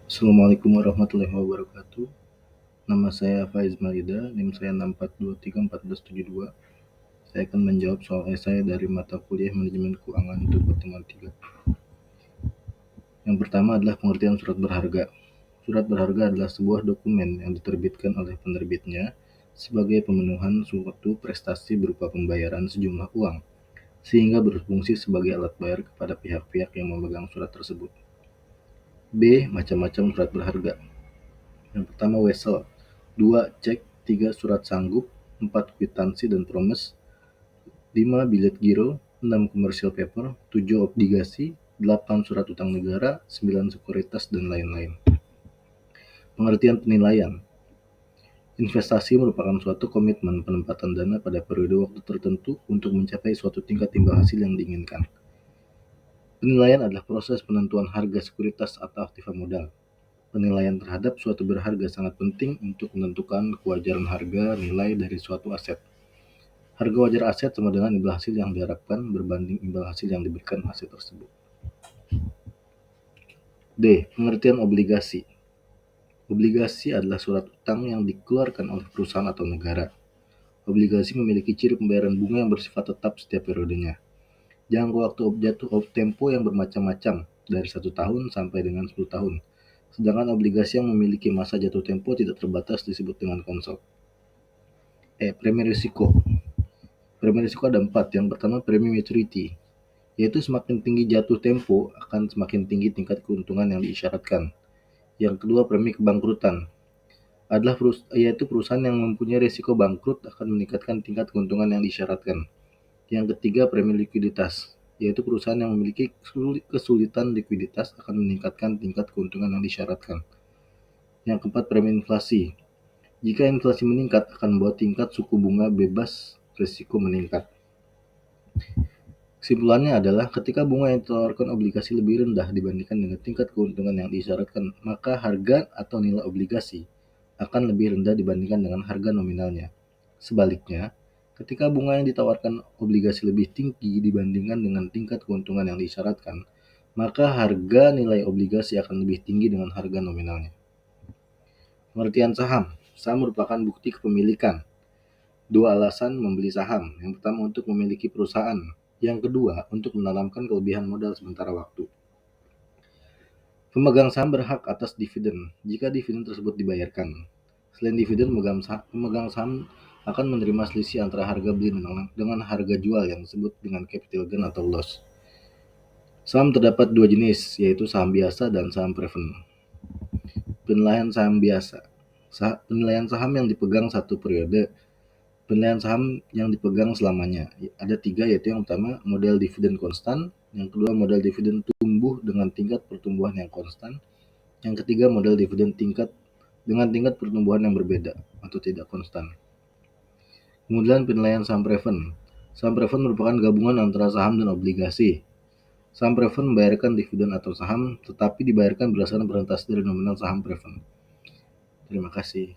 Assalamualaikum warahmatullahi wabarakatuh. Nama saya Faiz Malida, NIM saya 642341172. Saya akan menjawab soal esai dari mata kuliah Manajemen Keuangan untuk pertemuan 3. Yang pertama adalah pengertian surat berharga. Surat berharga adalah sebuah dokumen yang diterbitkan oleh penerbitnya sebagai pemenuhan suatu prestasi berupa pembayaran sejumlah uang, sehingga berfungsi sebagai alat bayar kepada pihak-pihak yang memegang surat tersebut. B. Macam-macam surat berharga. Yang pertama wesel, 2 cek, 3 surat sanggup, 4 kwitansi dan promes, 5 bilet giro, 6 commercial paper, 7 obligasi, 8 surat utang negara, 9 sekuritas dan lain-lain. Pengertian penilaian. Investasi merupakan suatu komitmen penempatan dana pada periode waktu tertentu untuk mencapai suatu tingkat imbal hasil yang diinginkan. Penilaian adalah proses penentuan harga sekuritas atau aktiva modal. Penilaian terhadap suatu berharga sangat penting untuk menentukan kewajaran harga nilai dari suatu aset. Harga wajar aset sama dengan imbal hasil yang diharapkan berbanding imbal hasil yang diberikan aset tersebut. D. Pengertian obligasi. Obligasi adalah surat utang yang dikeluarkan oleh perusahaan atau negara. Obligasi memiliki ciri pembayaran bunga yang bersifat tetap setiap periodenya. Jangka waktu jatuh tempo yang bermacam-macam, dari 1 tahun sampai dengan 10 tahun. Sedangkan obligasi yang memiliki masa jatuh tempo tidak terbatas disebut dengan konsol. Premi risiko. Premi risiko ada 4. Yang pertama premi maturity, yaitu semakin tinggi jatuh tempo akan semakin tinggi tingkat keuntungan yang diisyaratkan. Yang kedua premi kebangkrutan, adalah yaitu perusahaan yang mempunyai risiko bangkrut akan meningkatkan tingkat keuntungan yang disyaratkan. Yang ketiga premi likuiditas, yaitu perusahaan yang memiliki kesulitan likuiditas akan meningkatkan tingkat keuntungan yang disyaratkan. Yang keempat premi inflasi, jika inflasi meningkat akan membuat tingkat suku bunga bebas risiko meningkat. Kesimpulannya adalah ketika bunga yang ditawarkan obligasi lebih rendah dibandingkan dengan tingkat keuntungan yang disyaratkan, maka harga atau nilai obligasi akan lebih rendah dibandingkan dengan harga nominalnya. Sebaliknya, ketika bunga yang ditawarkan obligasi lebih tinggi dibandingkan dengan tingkat keuntungan yang disyaratkan, maka harga nilai obligasi akan lebih tinggi dengan harga nominalnya. Pengertian saham. Saham merupakan bukti kepemilikan. 2 alasan membeli saham. Yang pertama untuk memiliki perusahaan. Yang kedua untuk menanamkan kelebihan modal sementara waktu. Pemegang saham berhak atas dividen jika dividen tersebut dibayarkan. Selain dividen, pemegang saham akan menerima selisih antara harga beli dengan harga jual yang disebut dengan capital gain atau loss. Saham terdapat 2 jenis, yaitu saham biasa dan saham preferred. Penilaian saham biasa. Penilaian saham yang dipegang satu periode. Penilaian saham yang dipegang selamanya. Ada 3, yaitu yang pertama model dividen konstan, yang kedua model dividen tumbuh dengan tingkat pertumbuhan yang konstan, yang ketiga model dividen dengan tingkat pertumbuhan yang berbeda atau tidak konstan. Kemudian penilaian saham preferred. Saham preferred merupakan gabungan antara saham dan obligasi. Saham preferred membayarkan dividen atau saham, tetapi dibayarkan berdasarkan persentase dari nominal saham preferred. Terima kasih.